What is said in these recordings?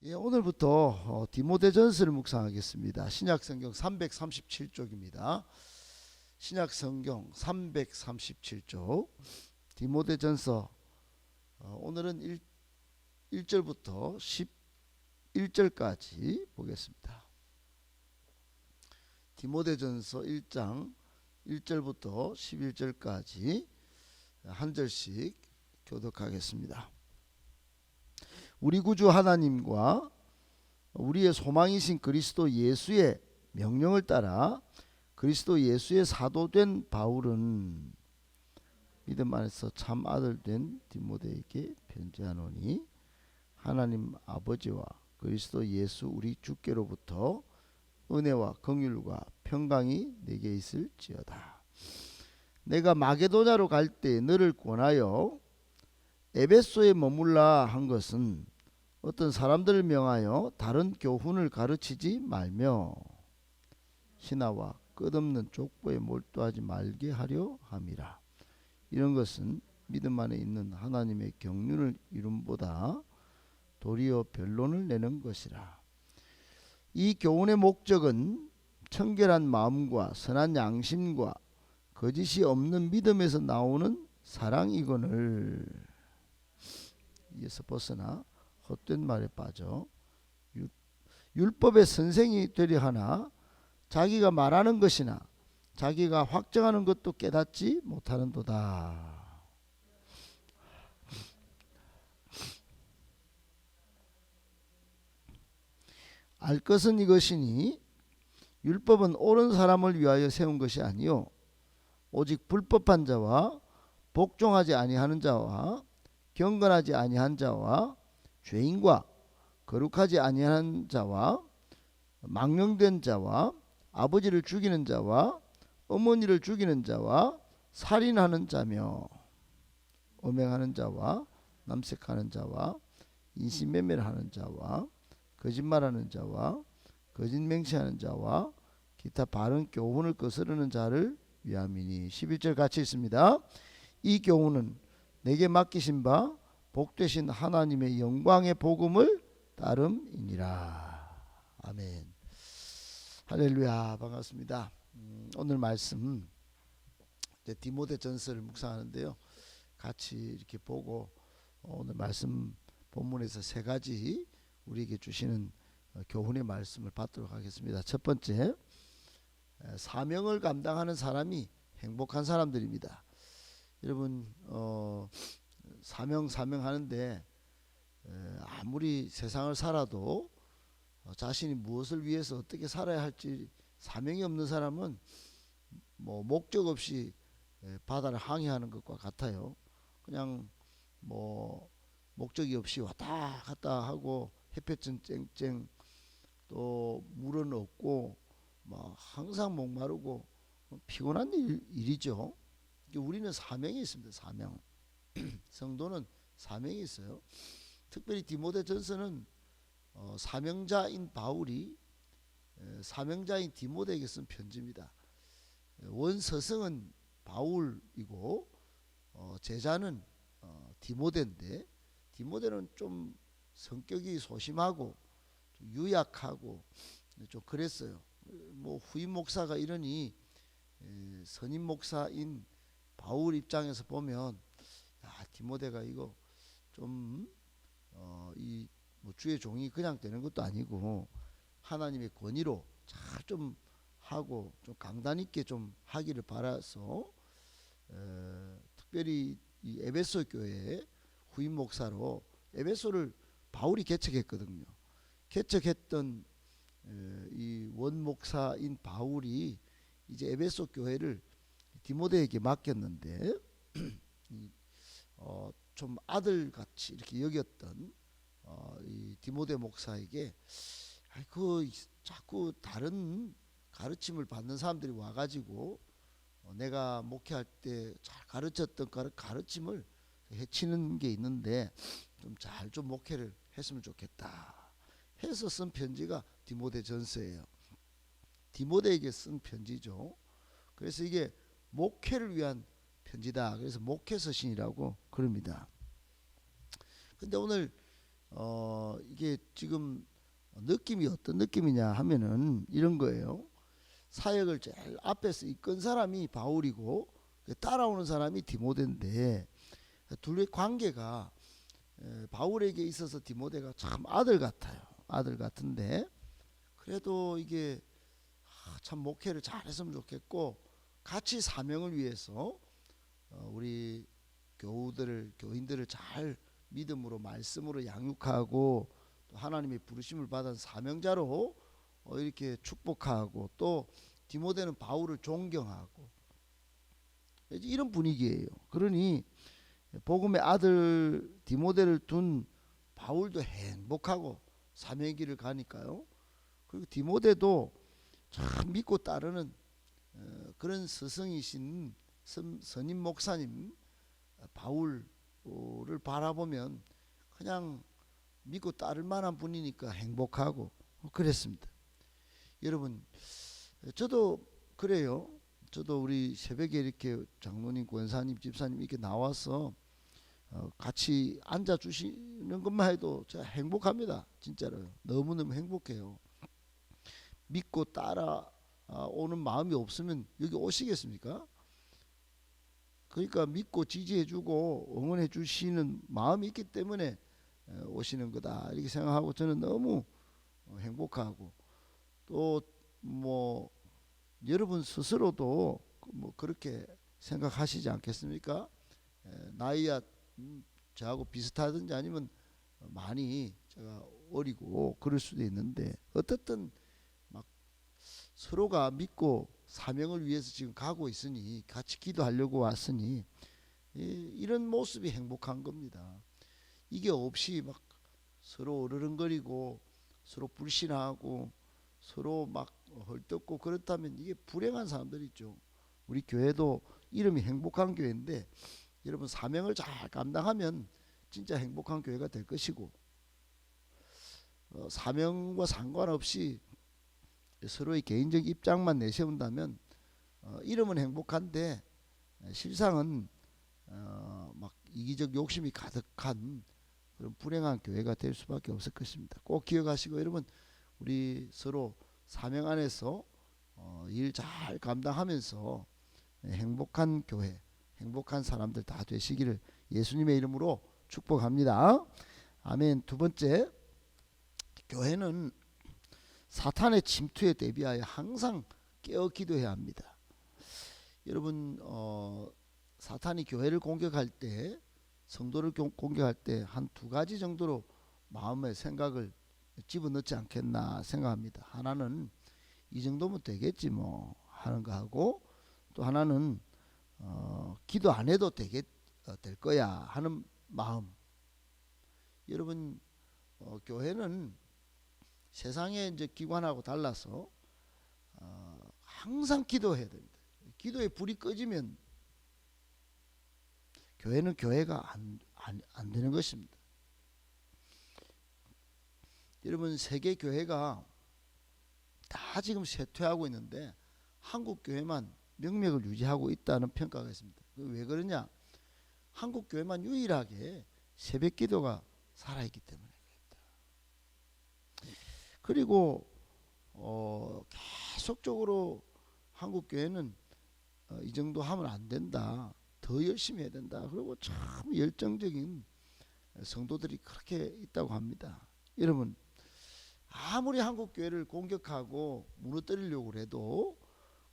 예, 오늘부터 디모데전서를 묵상하겠습니다. 신약성경 337쪽입니다. 신약성경 337쪽 디모데전서 오늘은 1절부터 11절까지 보겠습니다. 디모데전서 1장 1절부터 11절까지 한 절씩 교독하겠습니다. 우리 구주 하나님과 우리의 소망이신 그리스도 예수의 명령을 따라 그리스도 예수의 사도된 바울은 믿음 안에서 참 아들 된 디모데에게 편지하노니 하나님 아버지와 그리스도 예수 우리 주께로부터 은혜와 긍휼과 평강이 내게 있을지어다. 내가 마게도냐로 갈 때 너를 권하여 에베소에 머물라 한 것은 어떤 사람들을 명하여 다른 교훈을 가르치지 말며 신하와 끝없는 족보에 몰두하지 말게 하려 함이라. 이런 것은 믿음 안에 있는 하나님의 경륜을 이룸보다 도리어 변론을 내는 것이라. 이 교훈의 목적은 청결한 마음과 선한 양심과 거짓이 없는 믿음에서 나오는 사랑이거늘 이에서 벗어나 헛된 말에 빠져 율법의 선생이 되려 하나 자기가 말하는 것이나 자기가 확정하는 것도 깨닫지 못하는도다. 알 것은 이것이니 율법은 옳은 사람을 위하여 세운 것이 아니요 오직 불법한 자와 복종하지 아니하는 자와 경건하지 아니한 자와 죄인과 거룩하지 아니한 자와 망령된 자와 아버지를 죽이는 자와 어머니를 죽이는 자와 살인하는 자며 음행하는 자와 남색하는 자와 인신매매를 하는 자와 거짓말하는 자와 거짓 맹세하는 자와 기타 바른 교훈을 거스르는 자를 위함이니. 11절 같이 있습니다. 이 교훈은 내게 맡기신 바 복되신 하나님의 영광의 복음을 따름이니라. 아멘. 할렐루야. 반갑습니다. 오늘 말씀 디모데전서를 묵상하는데요. 같이 이렇게 보고 오늘 말씀 본문에서 세 가지 우리에게 주시는 교훈의 말씀을 받도록 하겠습니다. 첫 번째, 사명을 감당하는 사람이 행복한 사람들입니다. 여러분 사명 하는데 아무리 세상을 살아도 자신이 무엇을 위해서 어떻게 살아야 할지 사명이 없는 사람은 뭐 목적 없이 바다를 항해하는 것과 같아요. 그냥 뭐 목적이 없이 왔다 갔다 하고 햇볕은 쨍쨍 또 물은 없고 뭐 항상 목마르고 피곤한 일이죠. 우리는 사명이 있습니다. 사명. 성도는 사명이 있어요. 특별히 디모데전서는 사명자인 바울이 사명자인 디모데에게 쓴 편지입니다. 원 서성은 바울이고 제자는 디모데인데 디모데는 좀 성격이 소심하고 좀 유약하고 좀 그랬어요. 뭐 후임 목사가 이러니 선임 목사인 바울 입장에서 보면 디모데가 이거 좀 이 뭐 주의 종이 그냥 되는 것도 아니고 하나님의 권위로 잘 좀 하고 좀 강단 있게 좀 하기를 바라서 특별히 이 에베소 교회의 후임 목사로 에베소를 바울이 개척했거든요. 개척했던 이 원 목사인 바울이 이제 에베소 교회를 디모데에게 맡겼는데 좀 아들같이 이렇게 여겼던 이 디모데 목사에게 그 자꾸 다른 가르침을 받는 사람들이 와가지고 내가 목회할 때 잘 가르쳤던 가르침을 해치는 게 있는데 좀 잘 좀 목회를 했으면 좋겠다 해서 쓴 편지가 디모데전서예요. 디모데에게 쓴 편지죠. 그래서 이게 목회를 위한 편지다. 그래서 목회서신이라고 그럽니다. 근데 오늘 이게 지금 느낌이 어떤 느낌이냐 하면은 이런 거예요. 사역을 제일 앞에서 이끈 사람이 바울이고 따라오는 사람이 디모데인데 둘의 관계가 바울에게 있어서 디모데가 참 아들 같아요. 아들 같은데 그래도 이게 참 목회를 잘했으면 좋겠고 같이 사명을 위해서 우리 교인들을 잘 믿음으로 말씀으로 양육하고 또 하나님의 부르심을 받은 사명자로 이렇게 축복하고 또 디모데는 바울을 존경하고 이런 분위기예요. 그러니 복음의 아들 디모데를 둔 바울도 행복하고 사명의 길을 가니까요. 그리고 디모데도 참 믿고 따르는 그런 스승이신 선임 목사님 바울을 바라보면 그냥 믿고 따를 만한 분이니까 행복하고 그랬습니다. 여러분 저도 그래요. 저도 우리 새벽에 이렇게 장로님, 권사님, 집사님 이렇게 나와서 같이 앉아 주시는 것만 해도 제가 행복합니다. 진짜로요. 너무너무 행복해요. 믿고 따라오는 마음이 없으면 여기 오시겠습니까? 그러니까 믿고 지지해주고 응원해 주시는 마음이 있기 때문에 오시는 거다 이렇게 생각하고 저는 너무 행복하고 또 뭐 여러분 스스로도 뭐 그렇게 생각하시지 않겠습니까? 나이야 저하고 비슷하든지 아니면 많이 제가 어리고 그럴 수도 있는데 어떻든 막 서로가 믿고 사명을 위해서 지금 가고 있으니 같이 기도하려고 왔으니 이런 모습이 행복한 겁니다. 이게 없이 막 서로 어르렁거리고 서로 불신하고 서로 막 헐뜯고 그렇다면 이게 불행한 사람들 있죠. 우리 교회도 이름이 행복한 교회인데 여러분 사명을 잘 감당하면 진짜 행복한 교회가 될 것이고 사명과 상관없이 서로의 개인적 입장만 내세운다면 이름은 행복한데 실상은 막 이기적 욕심이 가득한 그런 불행한 교회가 될 수밖에 없을 것입니다. 꼭 기억하시고 여러분 우리 서로 사명 안에서 일 잘 감당하면서 행복한 교회, 행복한 사람들 다 되시기를 예수님의 이름으로 축복합니다. 아멘. 두 번째, 교회는 사탄의 침투에 대비하여 항상 깨어 기도해야 합니다. 여러분 사탄이 교회를 공격할 때 성도를 공격할 때 한 두 가지 정도로 마음의 생각을 집어넣지 않겠나 생각합니다. 하나는 이 정도면 되겠지 뭐 하는 거 하고 또 하나는 기도 안 해도 될 거야 하는 마음. 여러분 교회는 세상의 이제 기관하고 달라서 항상 기도해야 됩니다. 기도에 불이 꺼지면 교회는 교회가 안 되는 것입니다. 여러분 세계 교회가 다 지금 쇠퇴하고 있는데 한국 교회만 명맥을 유지하고 있다는 평가가 있습니다. 왜 그러냐? 한국 교회만 유일하게 새벽 기도가 살아있기 때문에 그렇다. 그리고 계속적으로 한국 교회는 이 정도 하면 안 된다. 더 열심히 해야 된다. 그리고 참 열정적인 성도들이 그렇게 있다고 합니다. 여러분 아무리 한국 교회를 공격하고 무너뜨리려고 해도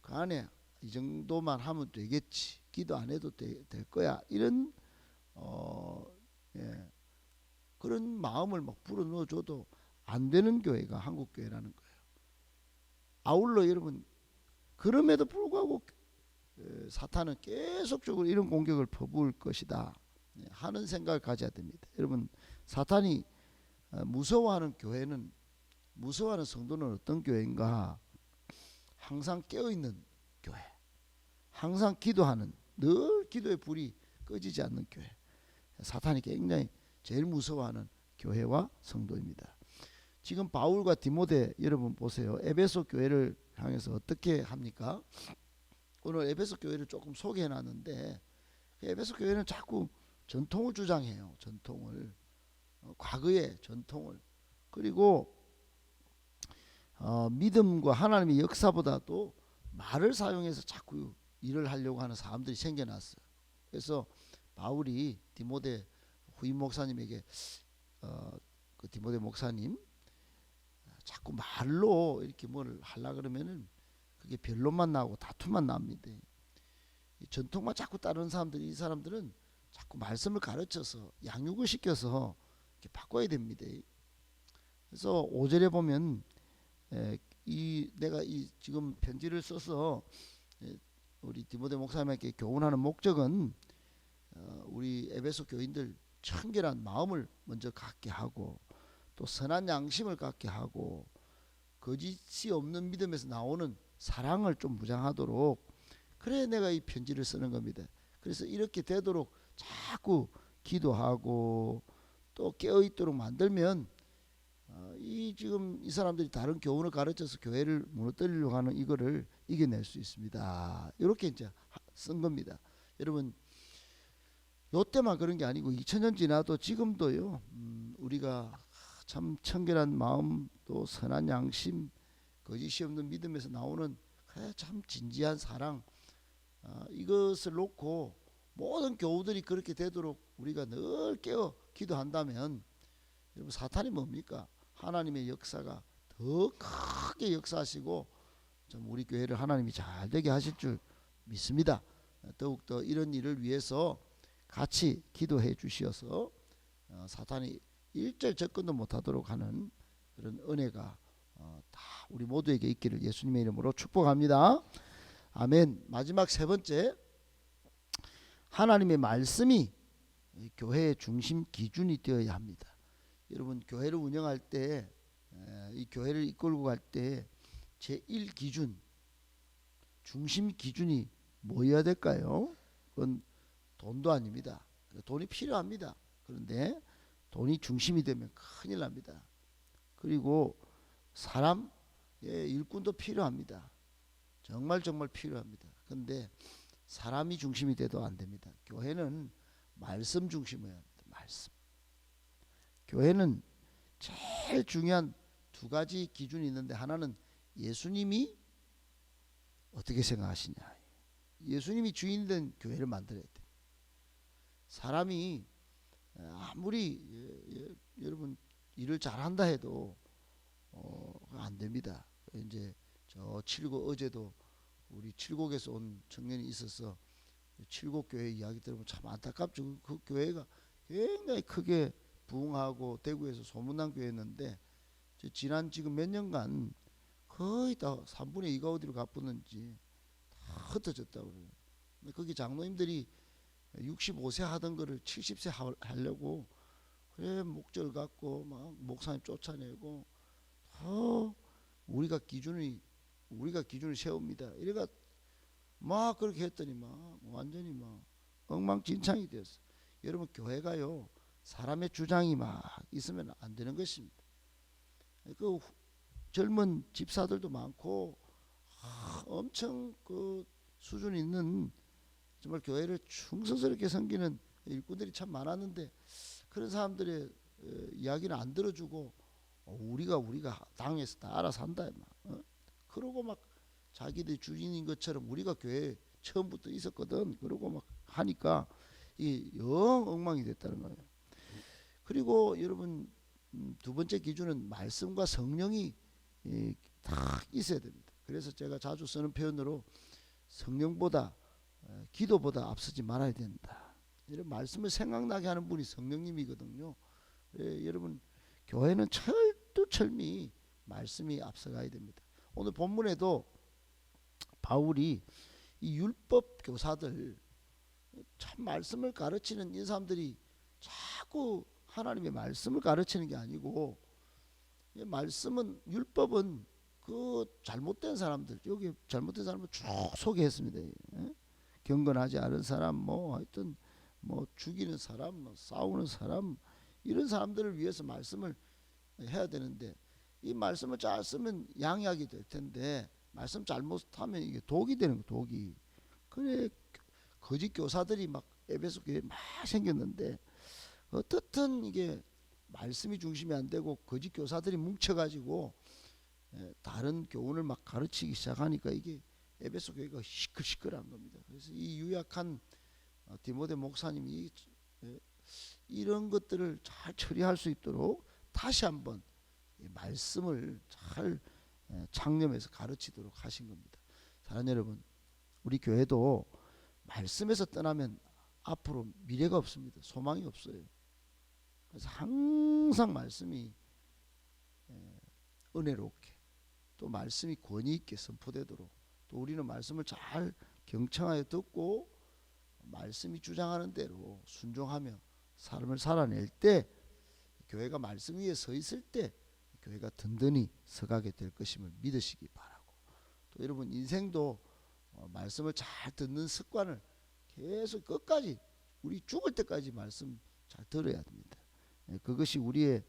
그 안에 이 정도만 하면 되겠지. 기도 안 해도 될 거야. 이런 그런 마음을 막 불어넣어줘도 안 되는 교회가 한국 교회라는 거예요. 아울러 여러분 그럼에도 불구하고 사탄은 계속적으로 이런 공격을 퍼부을 것이다 하는 생각을 가져야 됩니다. 여러분 사탄이 무서워하는 교회는 무서워하는 성도는 어떤 교회인가? 항상 깨어있는 교회, 항상 기도하는 늘 기도의 불이 꺼지지 않는 교회. 사탄이 굉장히 제일 무서워하는 교회와 성도입니다. 지금 바울과 디모데 여러분 보세요. 에베소 교회를 향해서 어떻게 합니까? 오늘 에베소 교회를 조금 소개해 놨는데 에베소 교회는 자꾸 전통을 주장해요. 전통을. 과거의 전통을, 그리고 믿음과 하나님의 역사보다도 말을 사용해서 자꾸 일을 하려고 하는 사람들이 생겨났어요. 그래서 바울이 디모데 후임 목사님에게 그 디모데 목사님 자꾸 말로 이렇게 뭘 하려 그러면은 그게 변론만 나고 다툼만 납니다. 이 전통만 자꾸 따르는 사람들이, 이 사람들은 자꾸 말씀을 가르쳐서 양육을 시켜서 이렇게 바꿔야 됩니다. 그래서 5절에 보면 내가 이 지금 편지를 써서 우리 디모데 목사님에게 교훈하는 목적은 우리 에베소 교인들 청결한 마음을 먼저 갖게 하고, 또 선한 양심을 갖게 하고, 거짓이 없는 믿음에서 나오는 사랑을 좀 무장하도록, 그래 내가 이 편지를 쓰는 겁니다. 그래서 이렇게 되도록 자꾸 기도하고 또 깨어있도록 만들면 이 지금 이 사람들이 다른 교훈을 가르쳐서 교회를 무너뜨리려고 하는 이거를 이겨낼 수 있습니다. 이렇게 이제 쓴 겁니다. 여러분, 요때만 그런 게 아니고 2000년 지나도 지금도요, 우리가 참 청결한 마음, 또 선한 양심, 거짓이 없는 믿음에서 나오는 참 진지한 사랑, 이것을 놓고 모든 교우들이 그렇게 되도록 우리가 늘 깨어 기도한다면, 여러분, 사탄이 뭡니까? 하나님의 역사가 더 크게 역사하시고 좀 우리 교회를 하나님이 잘 되게 하실 줄 믿습니다. 더욱더 이런 일을 위해서 같이 기도해 주시어서 사탄이 일절 접근도 못하도록 하는 그런 은혜가 다 우리 모두에게 있기를 예수님의 이름으로 축복합니다. 아멘. 마지막 세 번째, 하나님의 말씀이 교회의 중심 기준이 되어야 합니다. 여러분, 교회를 운영할 때, 이 교회를 이끌고 갈 때 제1기준, 중심 기준이 뭐여야 될까요? 그건 돈도 아닙니다. 돈이 필요합니다. 그런데 돈이 중심이 되면 큰일 납니다. 그리고 사람, 일꾼도 필요합니다. 정말 필요합니다. 그런데 사람이 중심이 돼도 안 됩니다. 교회는 말씀 중심이어야 합니다. 말씀. 교회는 제일 중요한 두 가지 기준이 있는데, 하나는 예수님이 어떻게 생각하시냐. 예수님이 주인이 된 교회를 만들어야 돼. 사람이 아무리 여러분 일을 잘한다 해도 안 됩니다. 이제 저 칠곡, 어제도 우리 칠곡에서 온 청년이 있어서 칠곡 교회 이야기 들으면 참 안타깝죠. 그 교회가 굉장히 크게 부흥하고 대구에서 소문난 교회였는데, 지난 지금 몇 년간 거의 다 3분의 2가 어디로 가쁘는지 다 흩어졌다고 그래요. 거기 장로님들이 65세 하던 거를 70세 하려고 그래 목절 갖고 막 목사님 쫓아내고, 우리가 기준을 세웁니다. 이래가 막 그렇게 했더니 막 완전히 막 엉망진창이 되었어. 여러분, 교회가요, 사람의 주장이 막 있으면 안 되는 것입니다. 그 젊은 집사들도 많고 엄청 그 수준 있는 정말 교회를 충성스럽게 섬기는 일꾼들이 참 많았는데, 그런 사람들의 이야기는 안 들어주고 우리가 당에서 다 알아서 한다 막 그러고 막 자기들 주인인 것처럼 우리가 교회에 처음부터 있었거든 그러고 막 하니까 이 영 엉망이 됐다는 거예요. 그리고 여러분, 두 번째 기준은 말씀과 성령이 다 있어야 됩니다. 그래서 제가 자주 쓰는 표현으로 성령보다 기도보다 앞서지 말아야 된다. 이런 말씀을 생각나게 하는 분이 성령님이거든요. 여러분, 교회는 철두철미 말씀이 앞서가야 됩니다. 오늘 본문에도 바울이 이 율법 교사들, 참 말씀을 가르치는 이 사람들이 자꾸 하나님의 말씀을 가르치는 게 아니고, 말씀은, 율법은 그 잘못된 사람들, 여기 잘못된 사람을 쭉 소개했습니다. 경건하지 않은 사람, 뭐 하여튼 뭐 죽이는 사람, 뭐 싸우는 사람, 이런 사람들을 위해서 말씀을 해야 되는데, 이 말씀을 잘 쓰면 양약이 될 텐데 말씀 잘못하면 이게 독이 되는 거예요. 독이. 그래 거짓 교사들이 막 에베소 교회에 막 생겼는데, 어떻든 이게 말씀이 중심이 안 되고 거짓 교사들이 뭉쳐가지고 다른 교훈을 막 가르치기 시작하니까 이게 에베소 교회가 시끌시끌한 겁니다. 그래서 이 유약한 디모데 목사님이 이런 것들을 잘 처리할 수 있도록 다시 한번 말씀을 잘 창념해서 가르치도록 하신 겁니다. 사랑하는 여러분, 우리 교회도 말씀에서 떠나면 앞으로 미래가 없습니다. 소망이 없어요. 그래서 항상 말씀이 은혜롭게 또 말씀이 권위 있게 선포되도록 또 우리는 말씀을 잘 경청하여 듣고 말씀이 주장하는 대로 순종하며 삶을 살아낼 때 교회가 말씀 위에 서 있을 때 교회가 든든히 서가게 될 것임을 믿으시기 바라고, 또 여러분 인생도 말씀을 잘 듣는 습관을 계속 끝까지 우리 죽을 때까지 말씀 잘 들어야 됩니다. 그것이 우리의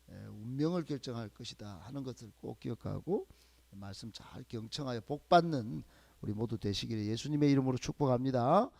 운명을 결정할 것이다 하는 것을 꼭 기억하고 말씀 잘 경청하여 복받는 우리 모두 되시기를 예수님의 이름으로 축복합니다.